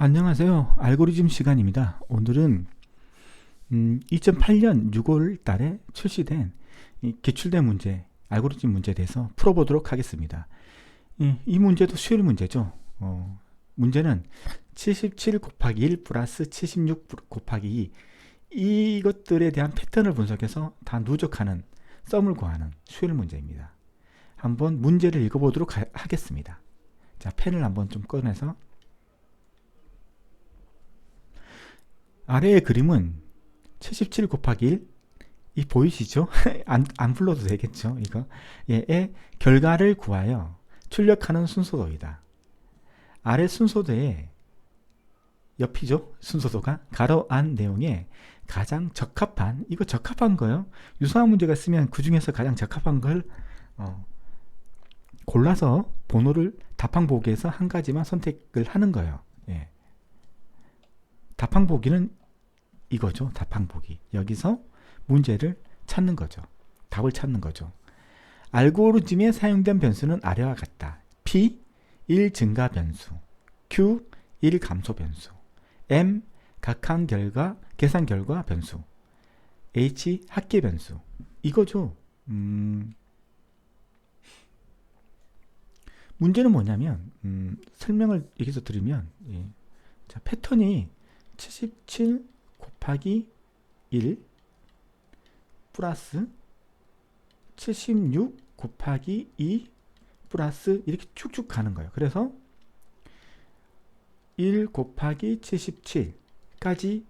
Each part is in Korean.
안녕하세요. 알고리즘 시간입니다. 오늘은 2008년 6월 달에 출시된 이 기출된 문제, 알고리즘 문제에 대해서 풀어보도록 하겠습니다. 이 문제도 쉬운 문제죠. 문제는 77 곱하기 1 플러스 76 곱하기 2 이것들에 대한 패턴을 분석해서 다 누적하는 썸을 구하는 쉬운 문제입니다. 한번 문제를 읽어보도록 하겠습니다. 자, 펜을 한번 좀 꺼내서 아래의 그림은 77 곱하기 1, 이 보이시죠? 안 불러도 되겠죠? 이거 얘의 결과를 구하여 출력하는 순서도이다. 아래 순서도의 옆이죠? 순서도가 가로 안 내용에 가장 적합한, 이거 적합한 거요. 유사한 문제가 있으면 그 중에서 가장 적합한 걸 골라서 번호를 답항 보기에서 한 가지만 선택을 하는 거예요. 예. 답항 보기는 이거죠. 답항 보기. 여기서 문제를 찾는 거죠. 답을 찾는 거죠. 알고리즘에 사용된 변수는 아래와 같다. P 1 증가 변수, Q 1 감소 변수, M 각한 결과 계산 결과 변수, H 합계 변수. 이거죠. 문제는 뭐냐면 설명을 여기서 드리면 자, 패턴이 77 곱하기 1 플러스 76 곱하기 2 플러스 이렇게 쭉쭉 가는 거예요. 그래서 1 곱하기 77까지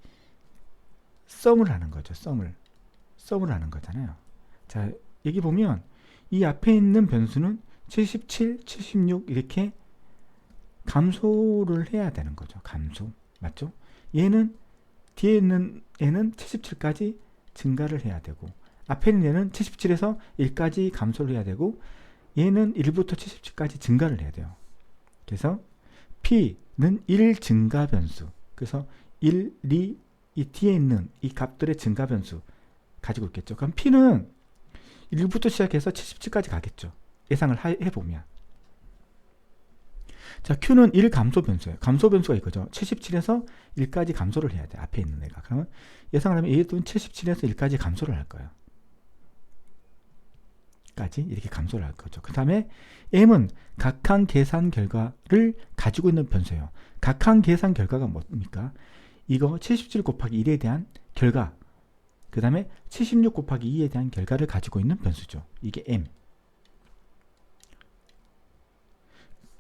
썸을 하는 거죠. 썸을 하는 거잖아요. 자, 여기 보면 이 앞에 있는 변수는 77, 76 이렇게 감소를 해야 되는 거죠. 감소. 맞죠? 얘는 뒤에 있는 얘는 77까지 증가를 해야 되고 앞에 있는 얘는 77에서 1까지 감소를 해야 되고 얘는 1부터 77까지 증가를 해야 돼요. 그래서 P는 1 증가 변수. 그래서 1, 2, 이 뒤에 있는 이 값들의 증가 변수 가지고 있겠죠. 그럼 P는 1부터 시작해서 77까지 가겠죠. 예상을 해보면. 자, Q는 1 감소 변수예요. 감소 변수가 이거죠. 77에서 1까지 감소를 해야 돼. 앞에 있는 애가. 그러면 예상을 하면 얘도 77에서 1까지 감소를 할 거예요. 까지 이렇게 감소를 할 거죠. 그 다음에 M은 각한 계산 결과를 가지고 있는 변수예요. 각한 계산 결과가 뭡니까? 이거 77 곱하기 1에 대한 결과, 그 다음에 76 곱하기 2에 대한 결과를 가지고 있는 변수죠. 이게 M.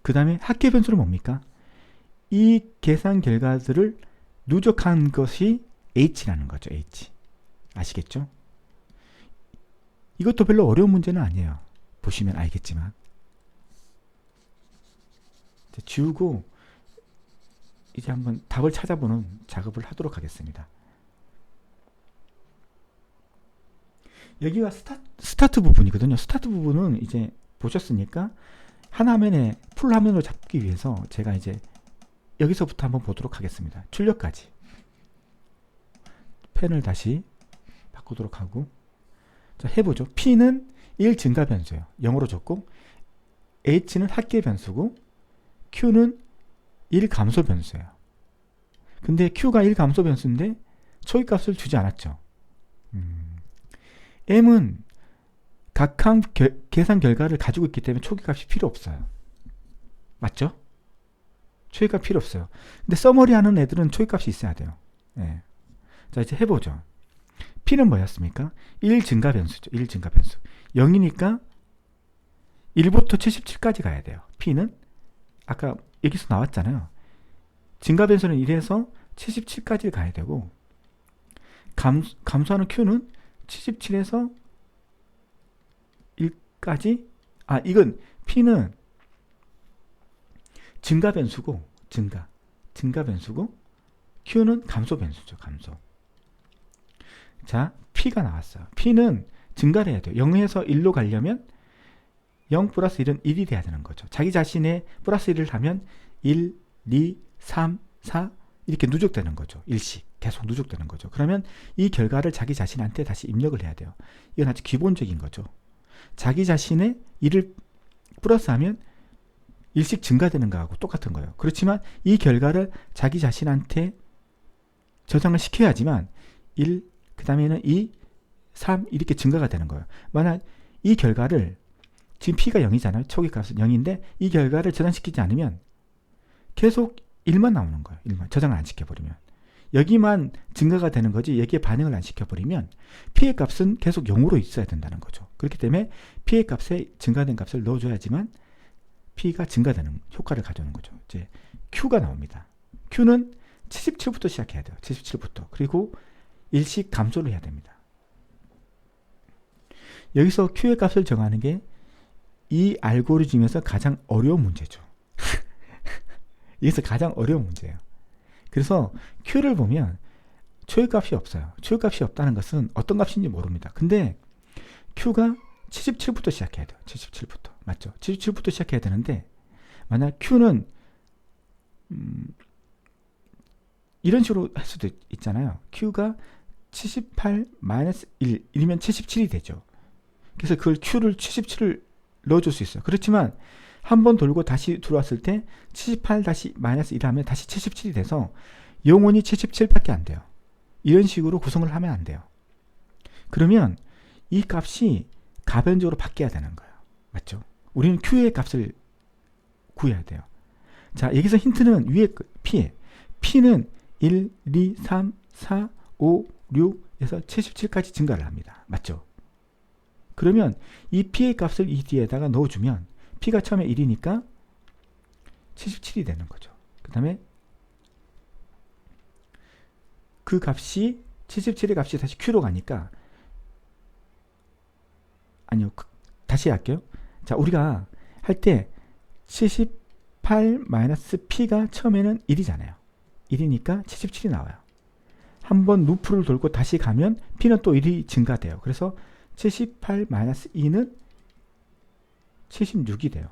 그 다음에 합계 변수는 뭡니까? 이 계산 결과들을 누적한 것이 H라는 거죠. H. 아시겠죠? 이것도 별로 어려운 문제는 아니에요. 보시면 알겠지만. 지우고 이제 한번 답을 찾아보는 작업을 하도록 하겠습니다. 여기가 스타트 부분이거든요. 스타트 부분은 이제 보셨으니까 한 화면에 풀 화면으로 잡기 위해서 제가 이제 여기서부터 한번 보도록 하겠습니다. 출력까지. 펜을 다시 바꾸도록 하고 자, 해보죠. P는 1 증가 변수예요. 0으로 줬고 H는 합계 변수고 Q는 1 감소 변수예요. 근데 Q가 1 감소 변수인데 초기값을 주지 않았죠. M은 각한 계산 결과를 가지고 있기 때문에 초기값이 필요 없어요. 맞죠? 초기값 필요 없어요. 근데 서머리 하는 애들은 초기값이 있어야 돼요. 네. 자, 이제 해보죠. P는 뭐였습니까? 1 증가 변수죠. 1 증가 변수. 0이니까 1부터 77까지 가야 돼요. P는 아까 여기서 나왔잖아요. 증가 변수는 1에서 77까지 가야 되고 감소하는 Q는 77에서 1까지 이건 P는 증가 변수고 증가 변수고 Q는 감소 변수죠. 감소. 자, P가 나왔어요. P는 증가를 해야 돼요. 0에서 1로 가려면 0 플러스 1은 1이 돼야 되는 거죠. 자기 자신의 플러스 1을 하면 1, 2, 3, 4 이렇게 누적되는 거죠. 일씩 계속 누적되는 거죠. 그러면 이 결과를 자기 자신한테 다시 입력을 해야 돼요. 이건 아주 기본적인 거죠. 자기 자신의 1을 플러스하면 1씩 증가되는 거하고 똑같은 거예요. 그렇지만 이 결과를 자기 자신한테 저장을 시켜야지만 1, 그 다음에는 2, 3 이렇게 증가가 되는 거예요. 만약 이 결과를 지금 P가 0이잖아요. 초기 값은 0인데 이 결과를 저장시키지 않으면 계속 1만 나오는 거예요. 1만 저장을 안 시켜버리면. 여기만 증가가 되는 거지 여기에 반응을 안 시켜버리면 P의 값은 계속 0으로 있어야 된다는 거죠. 그렇기 때문에 P의 값에 증가된 값을 넣어줘야지만 P가 증가되는 효과를 가져오는 거죠. 이제 Q가 나옵니다. Q는 77부터 시작해야 돼요. 77부터. 그리고 1씩 감소를 해야 됩니다. 여기서 Q의 값을 정하는 게 이 알고리즘에서 가장 어려운 문제죠. 여기서 가장 어려운 문제예요. 그래서 Q를 보면 초유값이 없어요. 초유값이 없다는 것은 어떤 값인지 모릅니다. 근데 Q가 77부터 시작해야 돼요. 77부터. 맞죠? 77부터 시작해야 되는데 만약 Q는 이런 식으로 할 수도 있잖아요. Q가 78-1, 1이면 77이 되죠. 그래서 그걸 Q를 77을 넣어줄 수 있어요. 그렇지만 한 번 돌고 다시 들어왔을 때 78-1 하면 다시 77이 돼서 영원히 77밖에 안 돼요. 이런 식으로 구성을 하면 안 돼요. 그러면 이 값이 가변적으로 바뀌어야 되는 거예요. 맞죠? 우리는 Q의 값을 구해야 돼요. 자, 여기서 힌트는 위에 P에. P는 1, 2, 3, 4, 5, 6에서 77까지 증가를 합니다. 맞죠? 그러면 이 P의 값을 이 뒤에다가 넣어주면 P가 처음에 1이니까 77이 되는 거죠. 그 다음에 그 값이 77의 값이 다시 Q로 가니까 아니요. 다시 할게요. 자, 우리가 할 때 78-P가 처음에는 1이잖아요. 1이니까 77이 나와요. 한번 루프를 돌고 다시 가면 P는 또 1이 증가돼요. 그래서 78-2는 76이 돼요.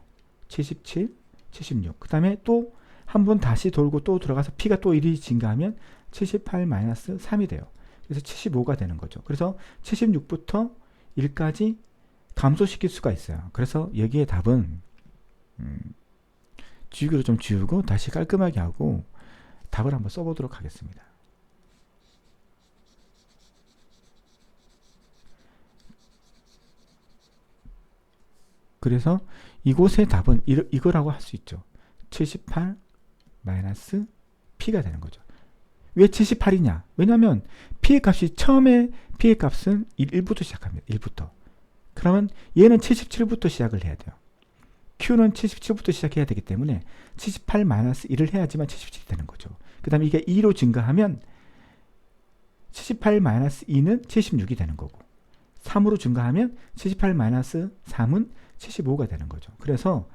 77, 76. 그 다음에 또 한 번 다시 돌고 또 들어가서 P가 또 1이 증가하면 78-3이 돼요. 그래서 75가 되는 거죠. 그래서 76부터 1까지 감소시킬 수가 있어요. 그래서 여기에 답은 지우개로 좀 지우고 다시 깔끔하게 하고 답을 한번 써보도록 하겠습니다. 그래서 이곳의 답은 이거라고 할 수 있죠. 78 마이너스 P가 되는 거죠. 왜 78이냐? 왜냐하면 P의 값이 처음에 P의 값은 1부터 시작합니다. 1부터. 그러면 얘는 77부터 시작을 해야 돼요. Q는 77부터 시작해야 되기 때문에 78 마이너스 1을 해야지만 77이 되는 거죠. 그 다음에 이게 2로 증가하면 78 마이너스 2는 76이 되는 거고 3으로 증가하면 78 마이너스 3은 75가 되는 거죠. 그래서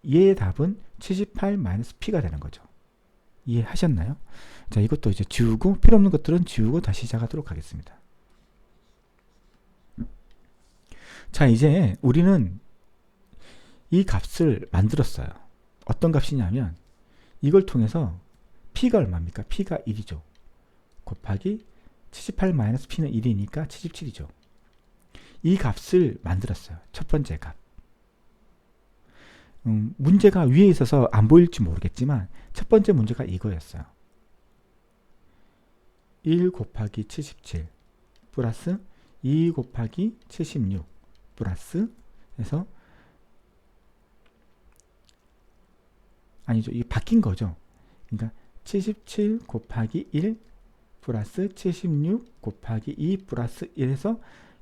얘의 답은 78 마이너스 P가 되는 거죠. 이해하셨나요? 자, 이것도 이제 지우고 필요 없는 것들은 지우고 다시 시작하도록 하겠습니다. 자, 이제 우리는 이 값을 만들었어요. 어떤 값이냐면 이걸 통해서 P가 얼마입니까? P가 1이죠. 곱하기 78 마이너스 P는 1이니까 77이죠. 이 값을 만들었어요. 첫 번째 값. 문제가 위에 있어서 안 보일지 모르겠지만 첫 번째 문제가 이거였어요. 1 곱하기 77 플러스 2 곱하기 76 플러스 해서 아니죠. 이게 바뀐 거죠. 그러니까 77 곱하기 1 플러스 76 곱하기 2 플러스 1에서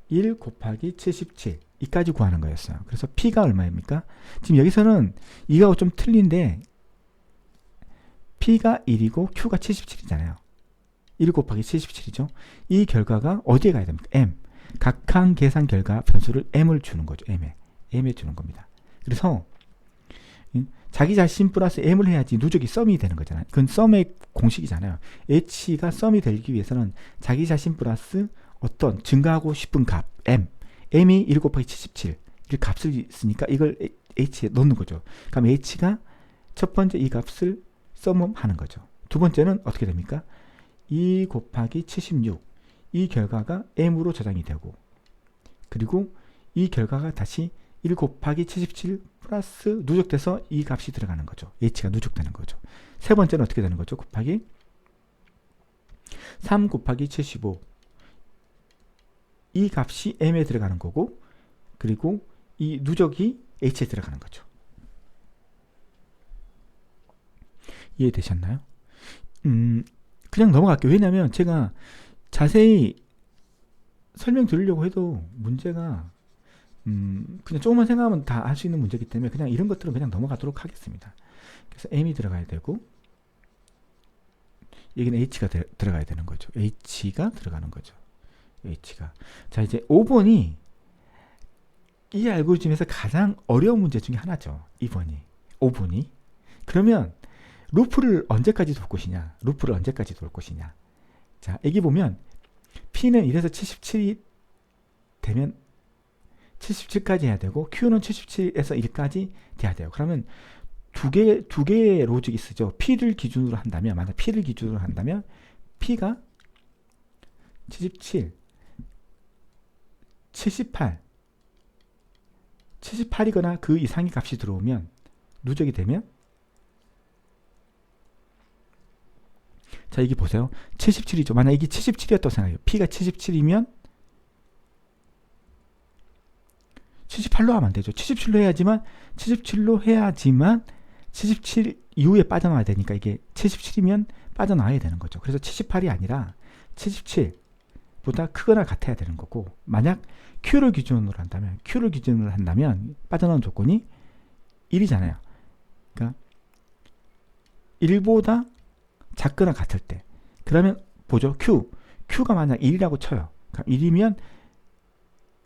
1 곱하기 77 이까지 구하는 거였어요. 그래서 P가 얼마입니까? 지금 여기서는 이거하고 좀 틀린데 P가 1이고 Q가 77이잖아요. 1 곱하기 77이죠. 이 결과가 어디에 가야 됩니까? M. 각항 계산 결과 변수를 M을 주는 거죠. M에 주는 겁니다. 그래서 자기 자신 플러스 M을 해야지 누적이 썸이 되는 거잖아요. 그건 썸의 공식이잖아요. H가 썸이 되기 위해서는 자기 자신 플러스 어떤 증가하고 싶은 값 M이 1 곱하기 77 이 값을 있으니까 이걸 H에 넣는 거죠. 그럼 H가 첫 번째 이 값을 썸하는 거죠. 두 번째는 어떻게 됩니까? 2 곱하기 76 이 결과가 M으로 저장이 되고 그리고 이 결과가 다시 1 곱하기 77 플러스 누적돼서 이 값이 들어가는 거죠. h가 누적되는 거죠. 세 번째는 어떻게 되는 거죠? 곱하기 3 곱하기 75 이 값이 m에 들어가는 거고 그리고 이 누적이 h에 들어가는 거죠. 이해되셨나요? 그냥 넘어갈게요. 왜냐면 제가 자세히 설명드리려고 해도 문제가 그냥 조금만 생각하면 다 할 수 있는 문제이기 때문에 그냥 이런 것들은 그냥 넘어가도록 하겠습니다. 그래서 m이 들어가야 되고 여기는 h가 들어가야 되는 거죠. h가 들어가는 거죠. h가. 자, 이제 5번이 이 알고리즘에서 가장 어려운 문제 중에 하나죠. 5번이. 그러면 루프를 언제까지 돌 것이냐? 루프를 언제까지 돌 것이냐? 자, 여기 보면 P는 1에서 77이 되면 77까지 해야 되고 Q는 77에서 1까지 돼야 돼요. 그러면 두 개의 로직이 쓰죠. P를 기준으로 한다면 만약 P를 기준으로 한다면 P가 77, 78, 78이거나 그 이상의 값이 들어오면 누적이 되면 자, 여기 보세요. 77이죠. 만약 이게 77이었다고 생각해요. P가 77이면 78로 하면 안 되죠. 77로 해야지만 77 이후에 빠져나와야 되니까 이게 77이면 빠져나와야 되는 거죠. 그래서 78이 아니라 77보다 크거나 같아야 되는 거고 만약 Q를 기준으로 한다면 빠져나오는 조건이 1이잖아요. 그러니까 1보다 작거나 같을 때 그러면 보죠. Q가 만약 1이라고 쳐요. 그러니까 1이면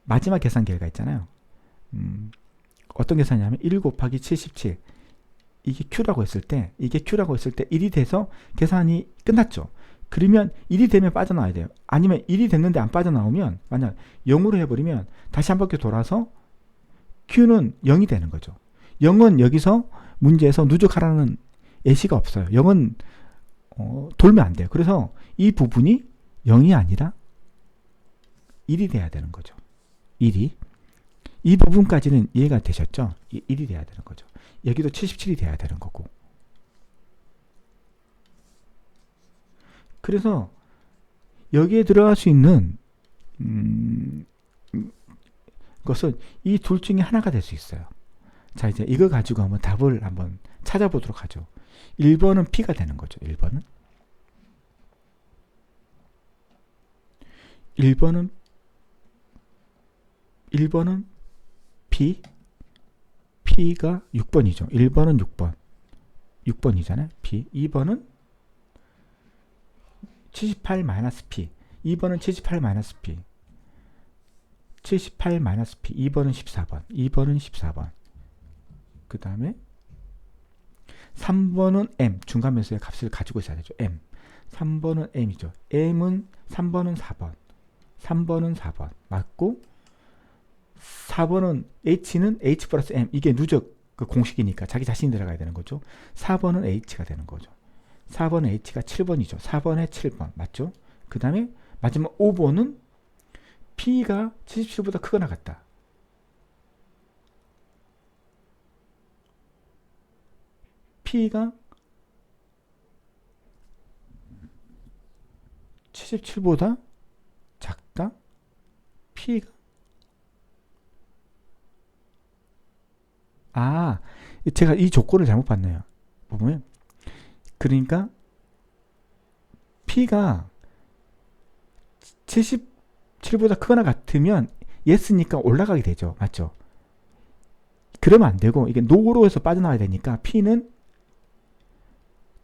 마지막 계산 결과 있잖아요. 어떤 계산이냐면 1 곱하기 77 이게 Q라고 했을 때 1이 돼서 계산이 끝났죠. 그러면 1이 되면 빠져나와야 돼요. 아니면 1이 됐는데 안 빠져나오면 만약 0으로 해버리면 다시 한 바퀴 돌아서 Q는 0이 되는 거죠. 0은 여기서 문제에서 누적하라는 예시가 없어요. 0은 돌면 안 돼요. 그래서 이 부분이 0이 아니라 1이 돼야 되는 거죠. 1이. 이 부분까지는 이해가 되셨죠? 1이 돼야 되는 거죠. 여기도 77이 돼야 되는 거고. 그래서 여기에 들어갈 수 있는 것은 이 둘 중에 하나가 될 수 있어요. 자, 이제 이거 가지고 한번 답을 한번 찾아보도록 하죠. 1번은 P가 되는 거죠. 1번은 P가 6번이죠. 1번은 6번이잖아요. P. 2번은 78-P. 2번은 78-P. 78-P. 2번은 14번. 그 다음에 3번은 M. 중간면수의 값을 가지고 있어야 되죠. M. 3번은 M이죠. M은 3번은 4번. 맞고 4번은 H는 H 플러스 M. 이게 누적 그 공식이니까 자기 자신이 들어가야 되는 거죠. 4번은 H가 되는 거죠. 4번은 H가 7번이죠. 4번에 7번. 맞죠? 그 다음에 마지막 5번은 P가 77보다 크거나 같다. P가 77보다 작다. P가 제가 이 조건을 잘못 봤네요. 보면 그러니까 P가 77보다 크거나 같으면 yes니까 올라가게 되죠. 맞죠? 그러면 안 되고 이게 no로 해서 빠져나와야 되니까 P는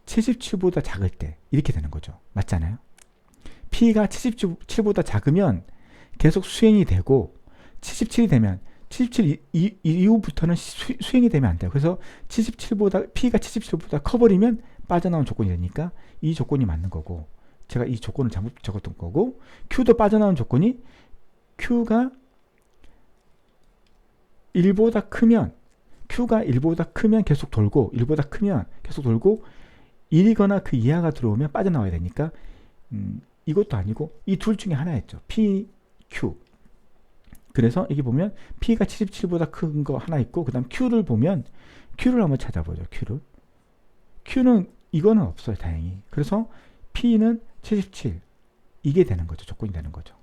77보다 작을 때 이렇게 되는 거죠. 맞잖아요? P가 77보다 작으면 계속 수행이 되고 77이 되면 77 이후부터는 수행이 되면 안 돼요. 그래서 P가 77보다 커버리면 빠져나온 조건이 되니까 이 조건이 맞는 거고 제가 이 조건을 잘못 적었던 거고 Q도 빠져나온 조건이 Q가 1보다 크면 계속 돌고 1보다 크면 계속 돌고 1이거나 그 이하가 들어오면 빠져나와야 되니까 이것도 아니고 이 둘 중에 하나였죠. P, Q. 그래서 이게 보면 P가 77보다 큰 거 하나 있고 그 다음 Q를 보면 Q를 한번 찾아보죠. Q는 이거는 없어요. 다행히. 그래서 P는 77 이게 되는 거죠. 조건이 되는 거죠.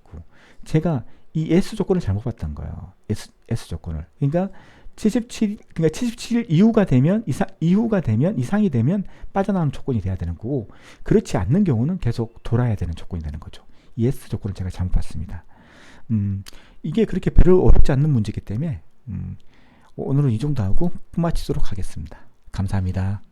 제가 이 S 조건을 잘못 봤던 거예요. S 조건을. 그러니까 77 이후가 되면 이상이 되면 빠져나오는 조건이 돼야 되는 거고, 그렇지 않는 경우는 계속 돌아야 되는 조건이 되는 거죠. 이 S 조건을 제가 잘못 봤습니다. 이게 그렇게 별로 어렵지 않는 문제이기 때문에 오늘은 이 정도 하고 마치도록 하겠습니다. 감사합니다.